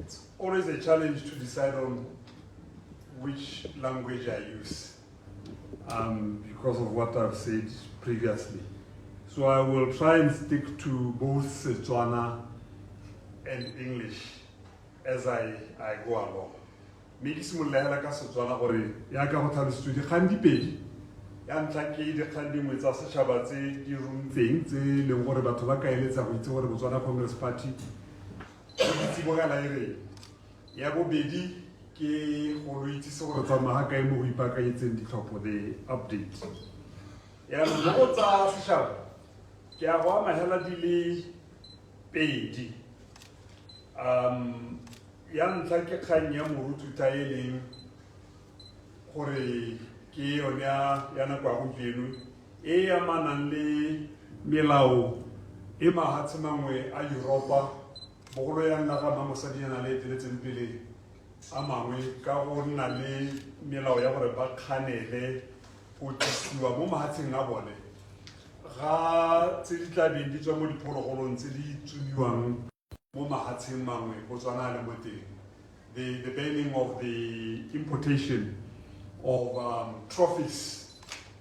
it's always a challenge to decide on which language I use because of what I've said previously. So I will try and stick to both Setswana and English as I go along. Maybe simulela ka Setswana gore ya ka go tlhalositswe dikgang di pedi. Ya ntlha ke dikgang dingwe tsa setšhaba tse di runtseng tse leng gore batho ba ka eletsa go itse gore Botswana Congress Party itse bogala e reng. Ya bobedi ke go itse se gore tsamaya kae mo go ipaakanyetseng ditlhopho the update. Ya mo tsa setšhaba ke a go amogela di le pedi. Ya ntlha ke kgang ya morututa e leng gore ke yone ya nako ya gompieno e amanang le melao e mahatshe mangwe a Europa bogolo ya nna ga mamosadinyana le eteletseng pele a mangwe ka go nna le melao ya gore ba kganele go tlisiwa mo mahatsheng a bone ga tse di tla beng di tswa mo diphologolong tse di tsumiwang mo mahatsheng mangwe go tswana le mo teng. The banning of the importation of trophies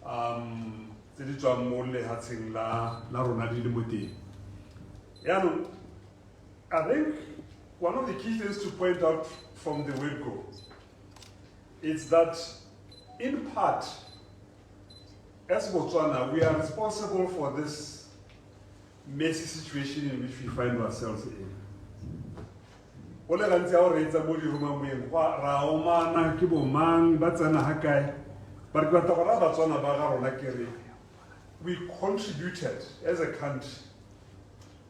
tse di tswang mo lehatsheng la rona di le mo teng. I think one of the key things to point out from the word-go is that in part, as Botswana, we are responsible for this messy situation in which we find ourselves in. We contributed as a country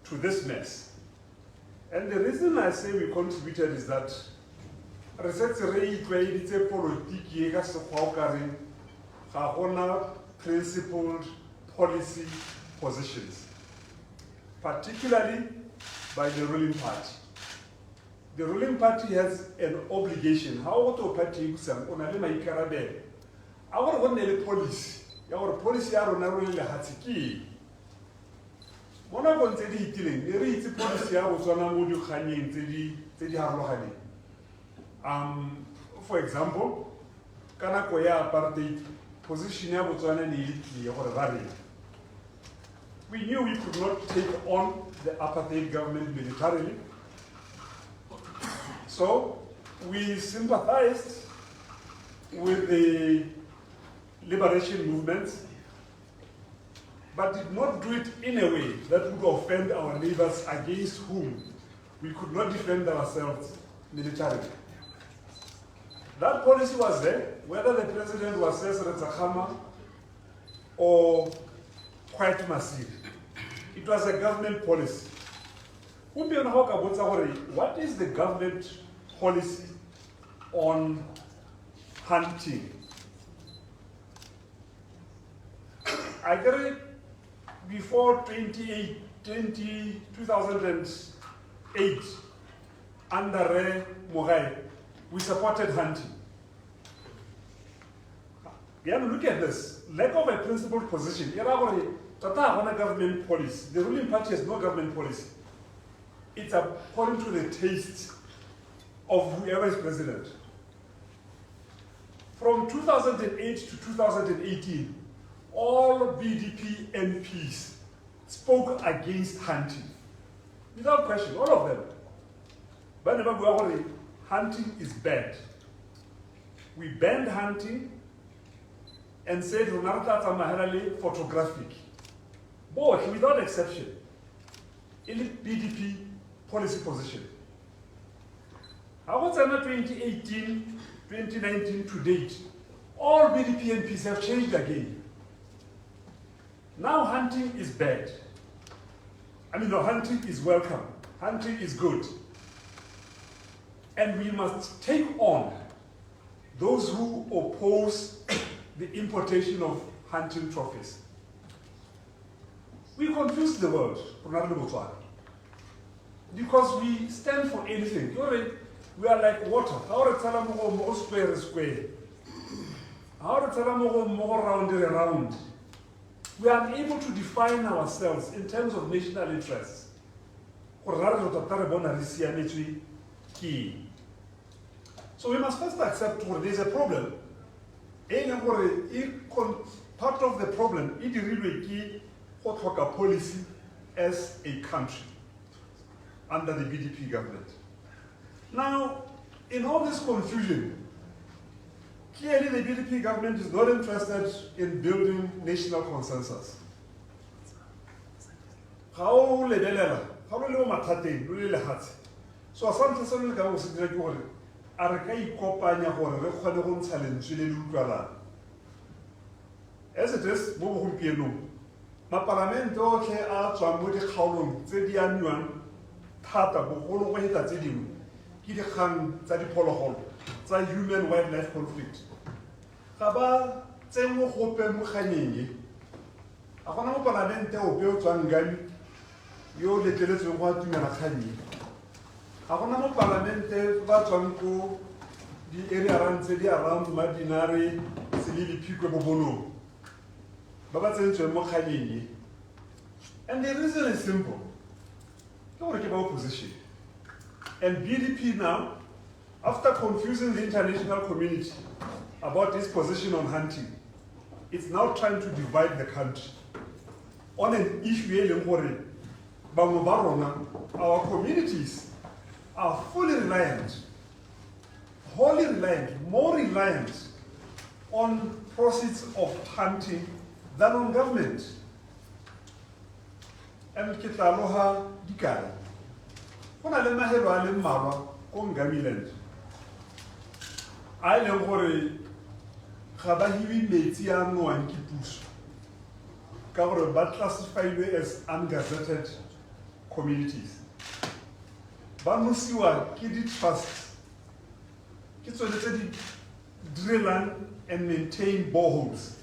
to this mess. And the reason I say we contributed is that principled policy positions, particularly by the ruling party. The ruling party has an obligation. How to party on a our policy, our policy are on a hatiki. Mona kontse killing, the rich policy was on a modu khani tedi harohani. For example, kana koya apartheid position ya Botswana ni ya gore rari. We knew we could not take on the apartheid government militarily. So we sympathized with the liberation movements, but did not do it in a way that would offend our neighbors against whom we could not defend ourselves militarily. That policy was there, whether the president was Cesar Tsakama or quite massive. It was a government policy. What is the government policy on hunting? I agree before 2008, under Mogai, we supported hunting. Look at this. Lack of a principled position. Government policy. The ruling party has no government policy. It's according to the taste of whoever is president. From 2008 to 2018, all BDP MPs spoke against hunting. Without question, all of them. But hunting is bad. We banned hunting and said photographic. Both, without exception. Elite BDP policy position. How 2018, 2019 to date, all BDP MPs have changed again. Now hunting is bad. No, hunting is welcome. Hunting is good. And we must take on those who oppose the importation of hunting trophies. We confuse the world, because we stand for anything. We are like water. How square is square. How round and round. We are unable to define ourselves in terms of national interests. key. So we must first accept that there is a problem. Part of the problem is really what a policy as a country under the BDP government. Now, in all this confusion, clearly the BDP government is not interested in building national consensus. So as it is, ma parlamente otlhe a tswang mo dikgaolong tse di amiwang thata bogolo go heta tse dingwe ke dikgang tsa diphologolo tsa human wildlife conflict ga ba tsenngwe gope mo kganyeng e a gona mo parlamente ope o tswang ngami yo o letleletsweng go atumela kgang e ga gona mo parlamente ba tswang ko di-arearang tse di around Madinare Selili Phikwe Bobonong. And the reason is simple. Don't worry about opposition. And BDP now, after confusing the international community about its position on hunting, it's now trying to divide the country on an issue our communities are fully reliant, wholly reliant, more reliant on proceeds of hunting than on government. And Kitaloha Dikai. When I let my head while in Mama, on Gamiland, I know what a Kabahiwi Metia no and Kipus. Cover but classified as ungazetted communities. Bamusiwa, Kidi Trust, Kitso drill land and maintain boreholes.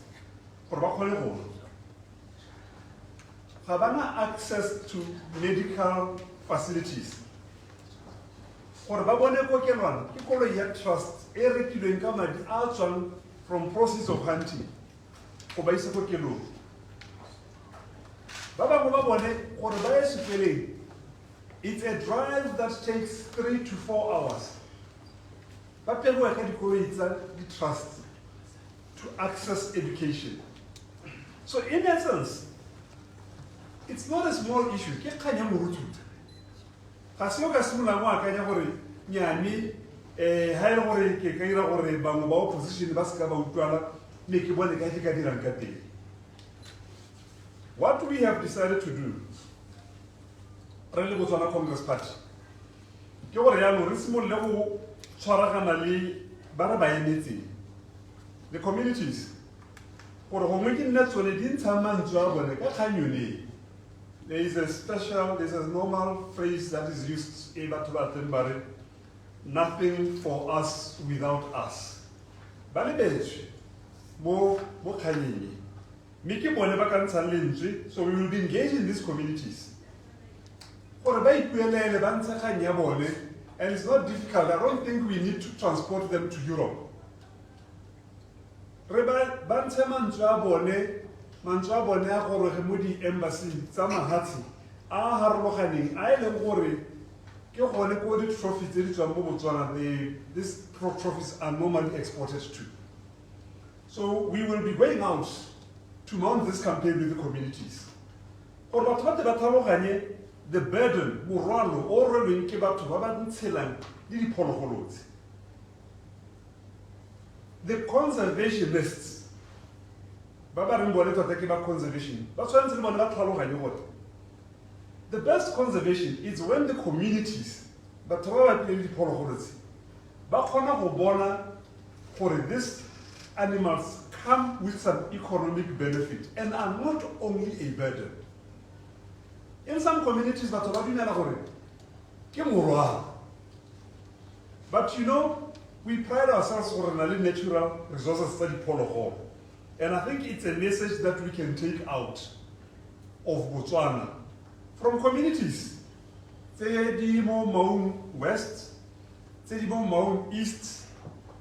Have access to medical facilities. Trust from process of hunting. It's a drive that takes 3 to 4 hours. But the trust to access education. So in essence, it's not a small issue. What we have decided to do, Botswana Congress Party, the communities, there is a special, there's a normal phrase that is used, nothing for us without us. So we will be engaged in these communities. And it's not difficult. I don't think we need to transport them to Europe. Embassy, these trophies are normally exported to. So we will be going out to mount this campaign with the communities. The burden, moralo, or the conservationists, conservation. The best conservation is when the communities, these animals come with some economic benefit and are not only a burden. In some communities, but you know, we pride ourselves on natural resources study polo. And I think it's a message that we can take out of Botswana from communities. Tsedimo Maun West, Tsedimo Maun East,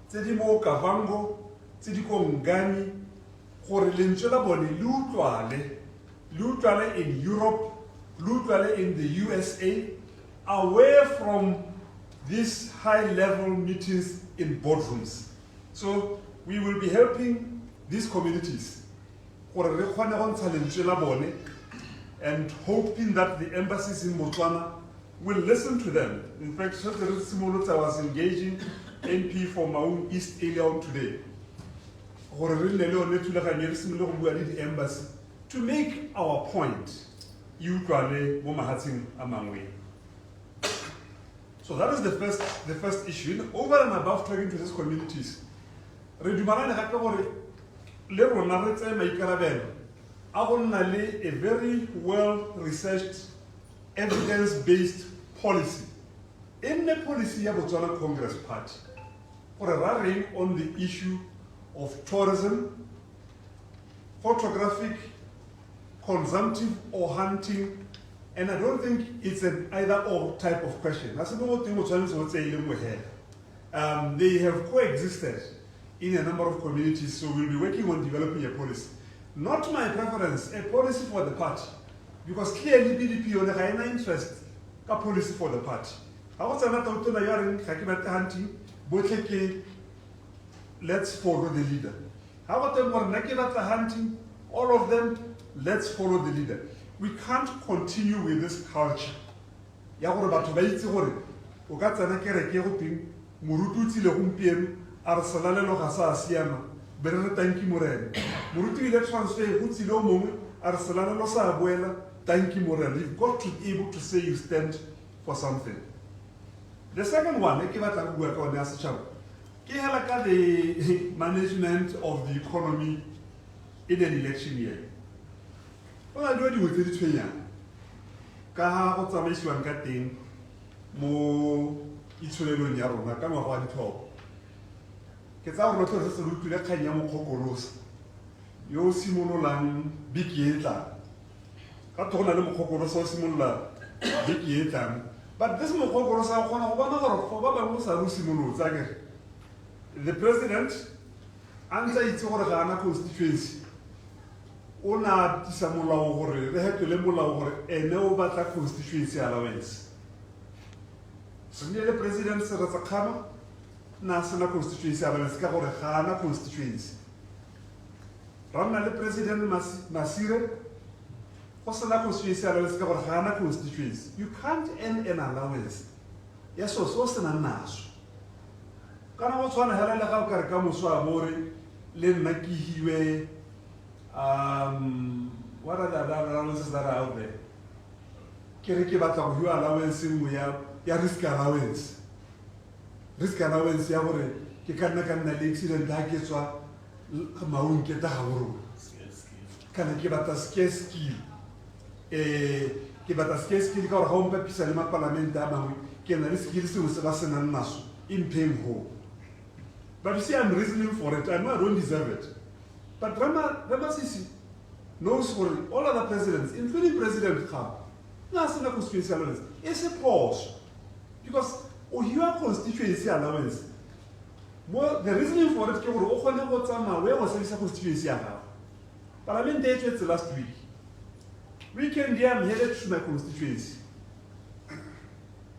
Tsedimo Kavango, Tsediko Ngani, Horilenchola Boni, Lutuale in Europe, Lutuale in the USA, away from these high-level meetings in boardrooms. So we will be helping these communities and hoping that the embassies in Botswana will listen to them. In fact, I was engaging MP for Maun East earlier on today the embassy to make our point. So that is the first issue. Over and above talking to these communities, a very well-researched, evidence-based policy in the policy of Botswana Congress Party for a rallying on the issue of tourism, photographic, consumptive or hunting, and I don't think it's an either-or type of question. They have coexisted in a number of communities, so we'll be working on developing a policy. Not my preference, a policy for the party, because clearly BDP on a interest, a policy for the party. I was another hunting, let's follow the leader. How about them were hunting, all of them, let's follow the leader. We can't continue with this culture. You've got to be able to say you stand for something. The second one, the management of the economy in an election year. Well, I do it with the Twenya. Kaha, what's a mission I'm getting more Itulero Yarona, come on, one talk. Get out of the root to the Kanyamo Kokoros. Yo Simonolan, big yeta. Katona Kokoros, Simola, big yetan. But this Mokoros are one of for Baba Simonu. The president, under its Organa constituency, Ona Samula over, they had to lemula over a no better constituency allowance. So near the president said as a Kama, National constituency allowance, Kahana constituency. Ramna the president Masire, Hosana constituency allowance, Kahana constituency. You can't earn an allowance. Yes, so what's an anash? Kana Botswana halela ka karakamoso a more le nna ke hiwe what are the allowances that are out there? Ke batla go hiwa allowance nngwe ya risk allowance. Risk allowance ya gore ke ka nna le accident ha ke tswa maung ke ta haholo. Kana ke batla scarce skill. Ke batla scarce skill ka gore ha o mpapisa le maparlamente a mangwe ke na le skill se o se ba senang naso in paying home. But you see, I'm reasoning for it. I know I don't deserve it. But Rama Sisi knows for it. All other presidents, including President Khan, national constituency allowance, it's a pause. Because your constituency allowance, well, the reasoning for it is where was the constituency allowance? Parliament dated last week. Weekend here, I'm headed to my constituency.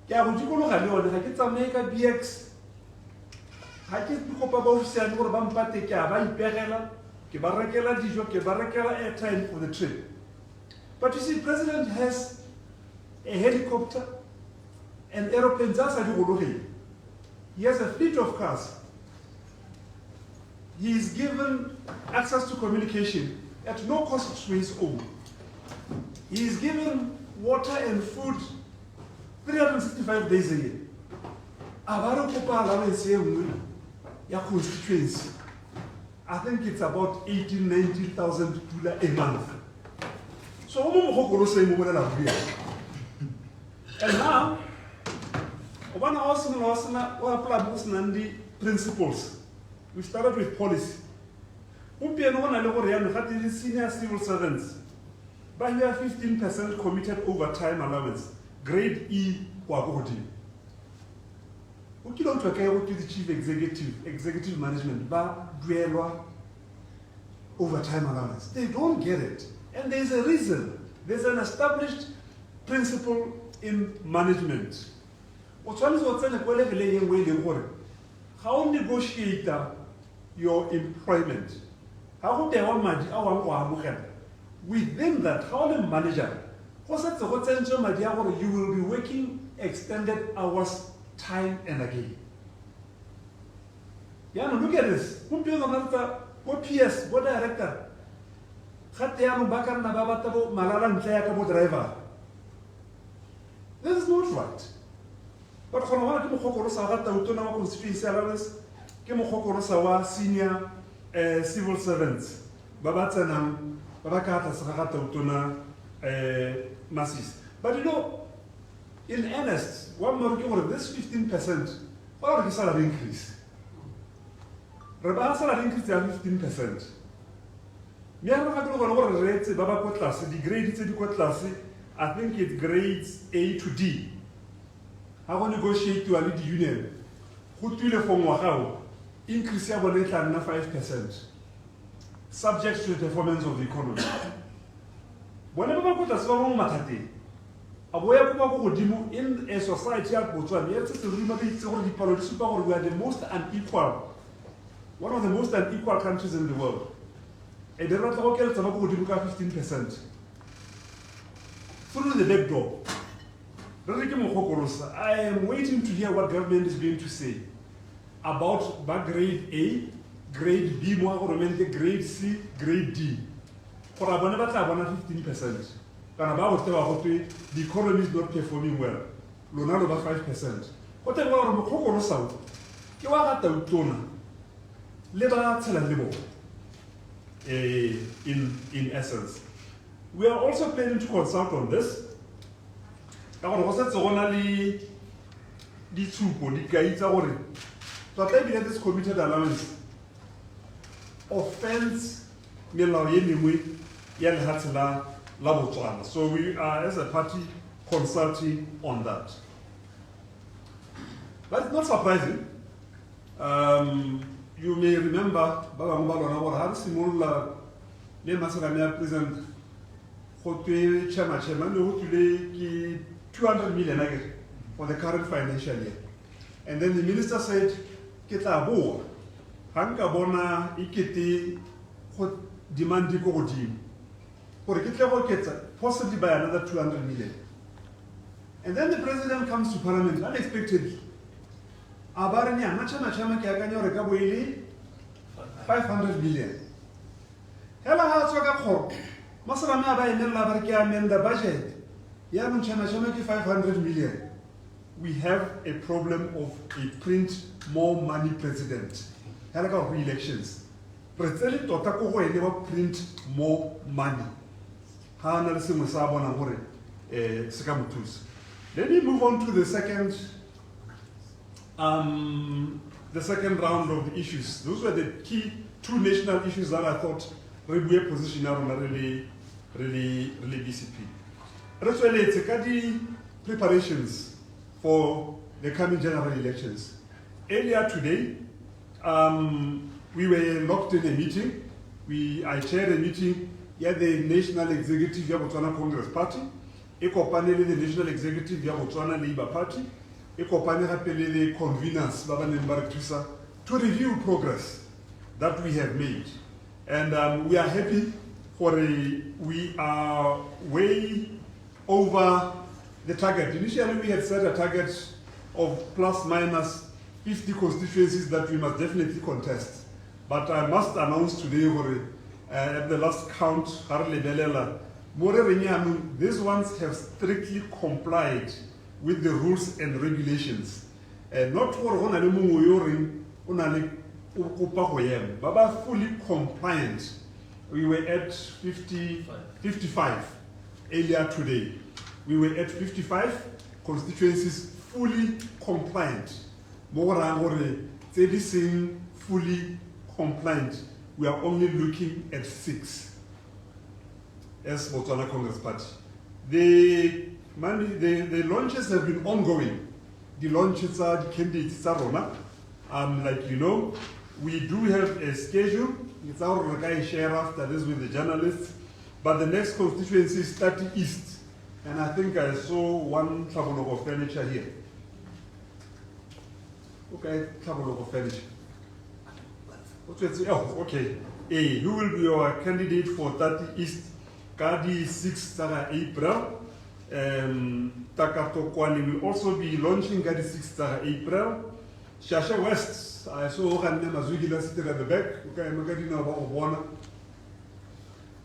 Yeah, would you go look at BX? I can't pick up about saying what about Pate Perela, Kebarakela Dijo, Kebarakela airtime for the trip. But you see, President has a helicopter and aeroplanes. He has a fleet of cars. He is given access to communication at no cost to his own. He is given water and food 365 days a year. Your constituency, I think it's about 18,000 to 19,000 a month. So, and now, one the principles. We started with policy. Senior civil servants, but you have 15% committed overtime allowance, grade E. We don't talk about the chief executive management, but overtime allowance. They don't get it. And there's a reason. There's an established principle in management. o tshwanetse o tsene ko level e nngwe e leng gore ga o negotiate your employment ga go tewa madi a wang go amogela within that ga o le manager go setse go tsentswe madi a gore you will be working extended hours time and again. Yeah, no, look at this. Go PS, go director. This is not right. But for one, I'm going to constituency allowance, senior civil servants. Babatsanam, Babakata Sakata Massis. But you know, in earnest, one more this 15%, what are the salary increase? Reba salary increase is 15%. Me ha re go gore rate ba ba ko tlase di grades tse di ko tlase I think it grades A to D. Ha go negotiate wa le di union. Go twile for ngwaga increase ya bone tla nna 5%. Subject to the performance of the economy. Bona ba ba ko tlase ba mo mathateng. Aboya ko ba go godimo in a society ya Botswana ya tse re ba itse gore dipalo di supa gore we are the most unequal. One of the most unequal countries in the world. And they're not okay, it's about 15%. Through the back door. I am waiting to hear what government is going to say about grade A, grade B, grade C, grade D. For a 15%. The economy is not performing well. Lonalo about 5%. What I want in essence. We are also planning to consult on this. This committed allowance offends so we are as a party consulting on that. But it's not surprising. You may remember, President Chairman, 200 million for the current financial year. And then the minister said, Kita bo, Hanka bona ikete demandi ko team. For possibly by another 200 million. And then the president comes to parliament unexpectedly. 500 million. Hela ha tsoka kgoro. Masala me ba inela ba ke amend the budget. Ya mo chama 500 million. We have a problem of a print more money president. Hela ka re-elections. President tota ko go ene ba print more money. Ha na le sengwe sa bona gore se ka mothusa. Let me move on to the second round of the issues. Those were the key two national issues that I thought really position really BCP. It's preparations for the coming general elections. Earlier today, we were locked in a meeting. I chaired a meeting at the National Executive of Botswana Congress Party, the National Executive of Botswana Labour Party, the conveners to review progress that we have made. And we are happy we are way over the target. Initially, we had set a target of plus minus 50 constituencies that we must definitely contest. But I must announce today, at the last count, these ones have strictly complied with the rules and regulations. Not for Baba fully compliant. We were at 55 earlier today. We were at 55 constituencies fully compliant. Fully compliant. We are only looking at 6 as Botswana Congress Party. The launches have been ongoing. The launches are the candidates are like you know, we do have a schedule. It's our share after this with the journalists. But the next constituency is 30 East. And I think I saw one travel of furniture here. Okay, finish. Oh, okay. A, who will be your candidate for 30 East? Kadi 6 April. Takatokwani will also be launching Kadi 6 April. Shasha West, I saw Hande Mazugila sitting at the back. Okay, I'm getting about one.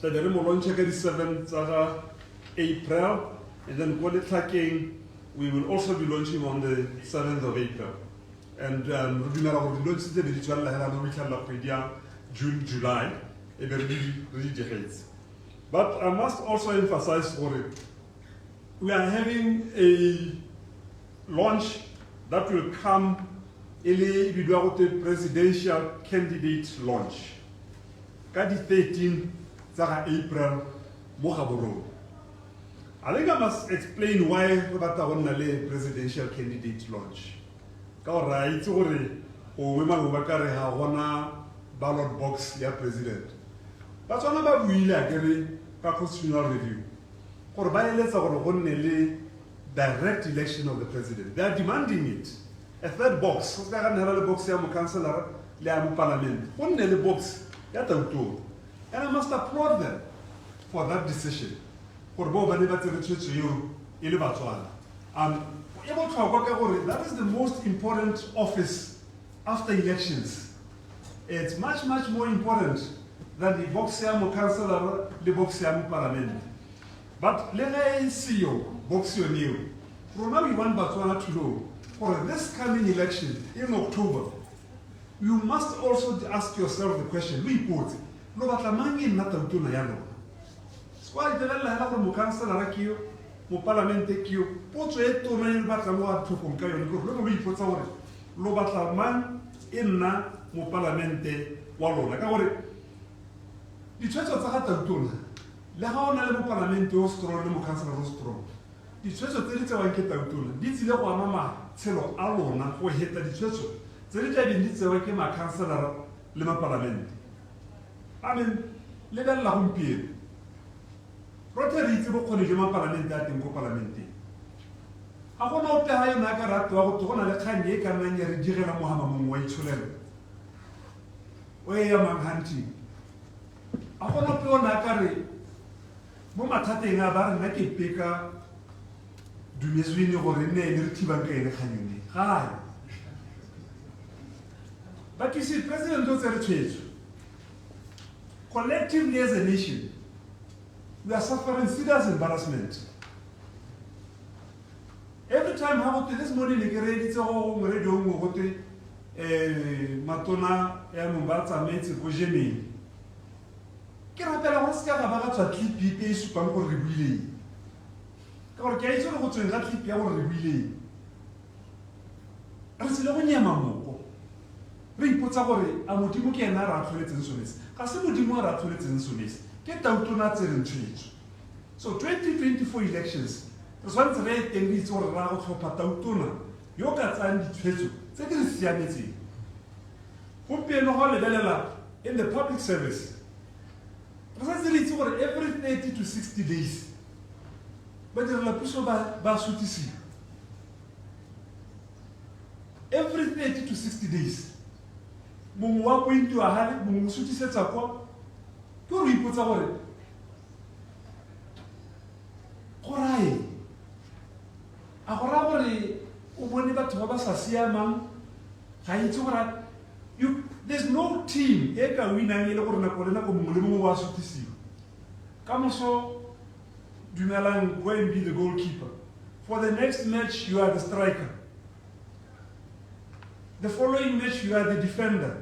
So the will launch Kadi 7 April. And then Kwale we will also be launching on the 7th of April. And we will launch the June, July, but I must also emphasize for it, we are having a launch that will come early without the presidential candidate launch. Kadi 13 April, Mohaboro. I think I must explain why we have a presidential candidate launch. Right, ballot box, yeah, president. But one of we like constitutional review. For violence of direct election of the president. They are demanding it. A third box, councillor, parliament. Only the box, and I must applaud them for that decision. For that is the most important office after elections. It's much, much more important than the Boxiamo Councillor, the Boxiamo Parliament. But let me see you, Boxio new. From now we want Botswana to know, for this coming election in October, you must also ask yourself the question, we put, no batamangi natamtuna yano. Squad de la Hava Mukansala Rakio, Muparlamente Kio, Pocho eto na batamoa to Kumkayo, no we put our Lobataman in na. Mu parlamente walona ka gore ditshwetso tsa ga tantona le ga ona le mo parlamente o strong le mo councilor o strong ditshwetso tse di tsewang ke tantona di tsile go ama matshelo a lona go heta ditshwetso tse di tla di tsewa ke ma councilor le ma parlamente amen le ba la gompieno rotary itse bo kgone jwa ma parlamente a teng go parlamente a gona o pega yona ka rato wa go togona le kgang e ka nnang ya re direla mohama mongwe wa itsholelo hunting. I want to go Nakari. Momatate Nabar, Naki Pika, do Miswini or Rene, Ritibanka in the Canyon. Hi. But you see, President does a change. Collectively as a nation, we are suffering serious embarrassment. Every time I go to this morning, it's all radio. Matona ya Mumbatsa metsi go jemeng. Ke rapela go se ka ba ga tswa clip e supang go re buile. Ka gore ke a itse go tsweng ga clip ya go re buile. Re se le go nyema moko. Re ipotsa gore a modimo ke ena ra tlholetseng sonese. Ga se modimo ra tlholetseng sonese. Ke tautona tse ntshwetso. So 2024 elections, re swantse re tengitse gore ra go tlhopha tautona yo ka tsang ditshwetso tse di re siametseng. In the public service, every 30 to 60 days, but every 30 to 60 days, Mumwa point to a hand, Mumusuti sets up what? Go reports about it. Korai. Akorabori, Uboniba Tobasa Siamang, Haitora. There's no team that can win any of the Come so, Dunalan, go and be the goalkeeper. For the next match, you are the striker. The following match, you are the defender.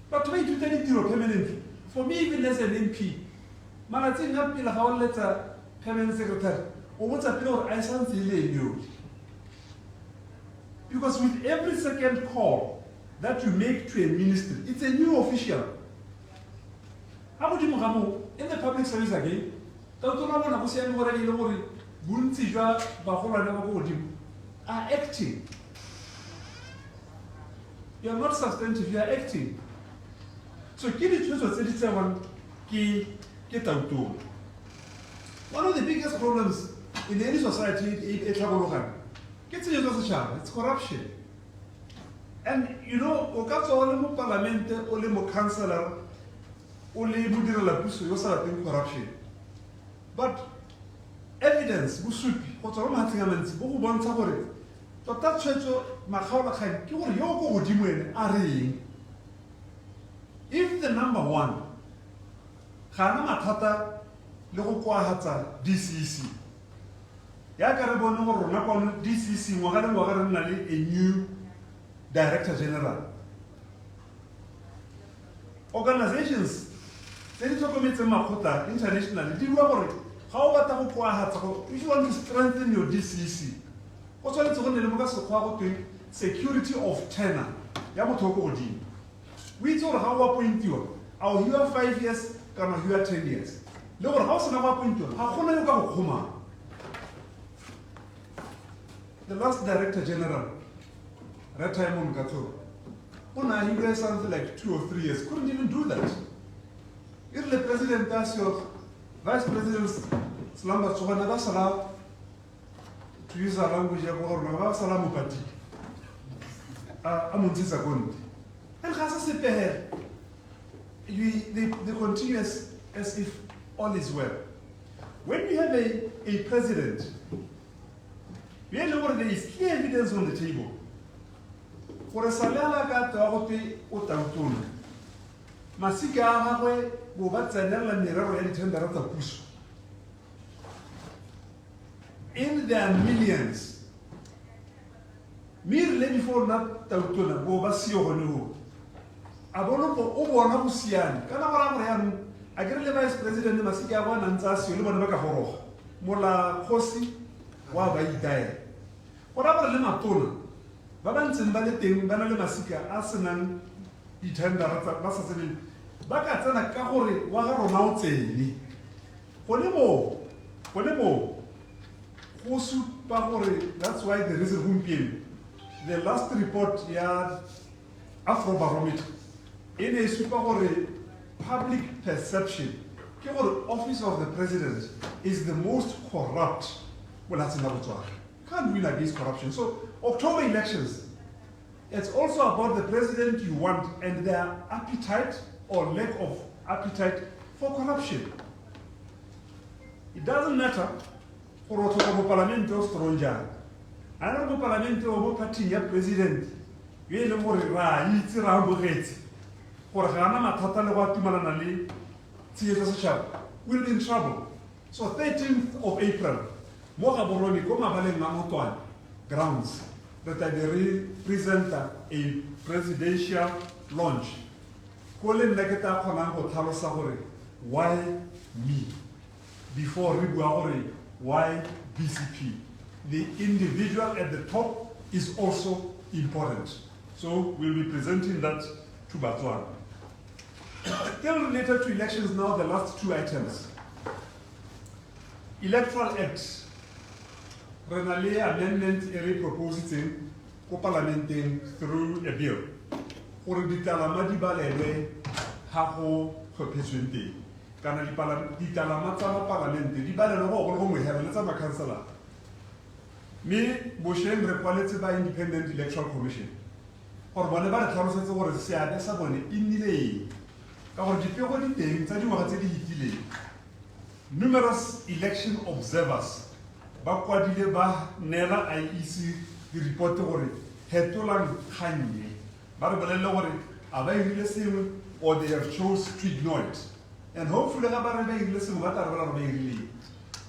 But wait to tell it permanently. For me, even as an MP, I think not be how letter permanent secretary. Or what's a pure I can't you. Because with every second call that you make to a ministry, it's a new official. How would you know in the public service again? Are acting. You are not substantive, you are acting. So, one of the biggest problems in any society is corruption. And you know, o ka tswa o le mo parlamente, o le mo councillor, o le modirelapuso yo sa rateng corruption. But evidence, bosupi, go tswa mo mahatleng a mantsi, bo go bontsha gore tota tshwetso makgaolakgang ke gore yo go godimo ene a reng. If the number one, ga na mathata le go kwahatsa DCC, ya ka re bone gore rona kwa DCC ngwaga le ngwaga re nna le a new Director General. Organizations tse di tlhokometseng makgotla internationally di bua gore ga o batla go kwahatsa go, if you want to strengthen your DCC, go tshwanetse go nne le mo ka sekgwa go tweng security of tenure ya motho o ko godimo. O itse gore ga o appointiwa a o hiwa 5 years kana o hiwa 10 years, le gore ga o sena go appointiwa ga gona yo ka go kgomang. The last Director General, Raymond Gato, he did something like 2 or 3 years, couldn't even do that. If the President does your Vice President Slamba Tsohana Basala, to use our language, Salamu Pati, Amuntisa Gondi. And Hasa Sepeher, they continue as if all is well. When you have a president, we know there is clear evidence on the table. For a salala ka taote o tautona. Masika a gagwe bo ba tsenela merero ya dithendara tsa puso. In their millions. Mir le before na tautona bo ba sio gone ho. A bona go o bona go siana. Kana bara gore ya a kere le Vice President Masika a bona ntsa sio le bona ba ka goroga. Mola khosi wa ba itaya. Ora bara le matona. Ba ba ntseng ba le teng ba na le masika a senang dithendara tsa ba sa tseneng ba ka tsena ka gore wa ga rona o tsene gone mo go supa gore that's why there is a gompieno. The last report ya Afrobarometer e ne e supa gore public perception ke gore office of the president is the most corrupt molateng la Botswana. Can't win against corruption. So October elections, it's also about the president you want and their appetite or lack of appetite for corruption. It doesn't matter for what the parliament or stronger. I know the parliament or party ya president, you know more it's around for Hana Matata Watumanali, we'll be in trouble. So 13th of April, Mohaboroni Koma Valen Mamotoan grounds that I represent a presidential launch. Colin Negata Konango Talo Sahore, why me? Before Ribuaore, why BCP? The individual at the top is also important. So we'll be presenting that to Botswana. Still related to elections now, the last two items. Electoral Act. Renale amendment ere proposing ko parlamenting through a bill. Gore ditalama di balelwe ha go khopetsweng teng. Kana ditalama tsa parlamente di balelwe go go mohera le tsa makhansela. Me bosheng re kwaletse ba Independent Electoral Commission. Gore bone ba re tlhalosetse gore seabe sa bone e nnile ka gore dipego di teng tsa dingwaga tse di hitileng. Numerous election observers ba kwadile ba nela IEC di report gore hetolang khanye ba re bolelle gore a ba irile sengwe or they have chose to ignore it, and hopefully ga ba re ba irile sengwe ba tla re ba irile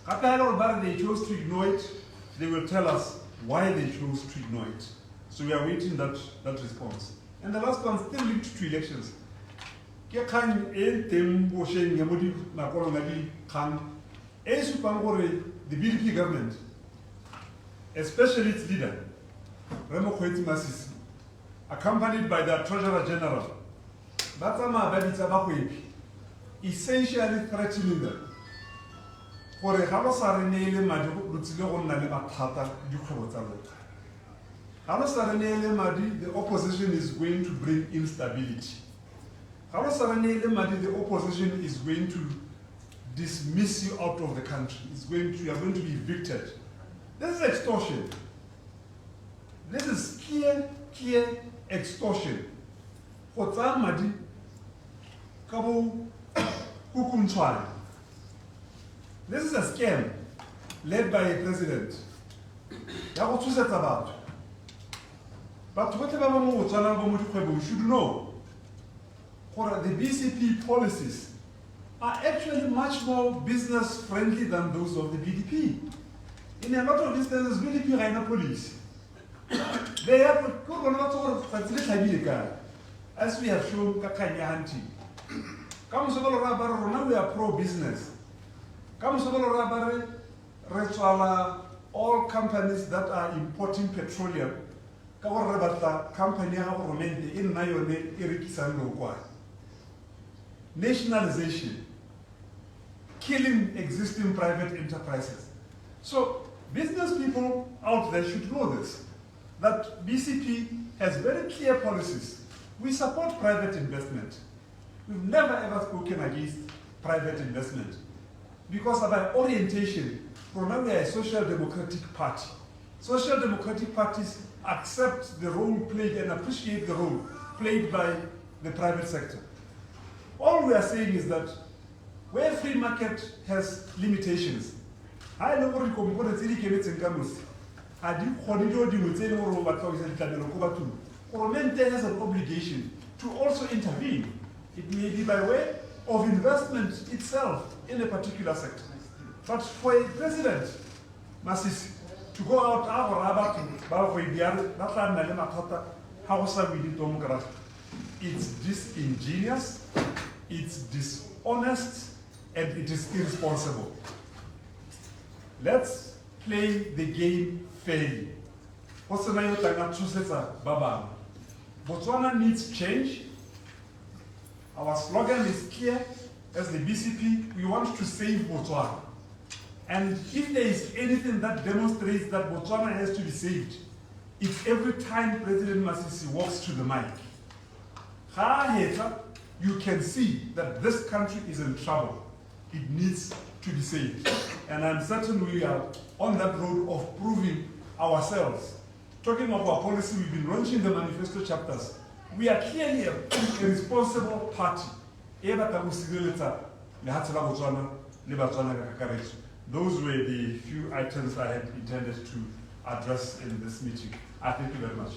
gape ha le ba re they chose to ignore it, they will tell us why they chose to ignore it. So we are waiting that response. And the last one still linked to elections. Ke khang e teng bo sheng ya modi na kolong ga di khang e supang gore the BCP government, especially its leader, Remo Kweti Masisi, accompanied by the Treasurer General, Batama Babita Bakwepi, essentially threatening them. For a Hamasarene Madi, Lutzilon Nalematata, Dukrotalo. Hamasarene Madi, the opposition is going to bring instability. Hamasarene Madi, the opposition is going to dismiss you out of the country. You are going to be evicted. This is extortion. This is clear extortion. For somebody, this is a scam led by a president. That's what it's about. But whatever we should know, for the BCP policies are actually much more business friendly than those of the BDP. In a lot of instances, BDP are not police. They have as we have shown Kakanya hunting. Now we are pro-business. All companies that are importing petroleum, nationalization, killing existing private enterprises. So business people out there should know this, that BCP has very clear policies. We support private investment. We've never ever spoken against private investment because of our orientation. Now we are a social democratic party. Social democratic parties accept the role played and appreciate the role played by the private sector. All we are saying is that where free market has limitations, government has an obligation to also intervene. It may be by way of investment itself in a particular sector. But for a president, Masisi, to go out, it's disingenuous, it's dishonest, and it is irresponsible. Let's play the game fairly. Botswana needs change. Our slogan is clear. As the BCP, we want to save Botswana. And if there is anything that demonstrates that Botswana has to be saved, it's every time President Masisi walks to the mic. You can see that this country is in trouble. It needs to be saved. And I'm certain we are on that road of proving ourselves. Talking of our policy, we've been launching the manifesto chapters. We are clearly a responsible party. Those were the few items I had intended to address in this meeting. I thank you very much.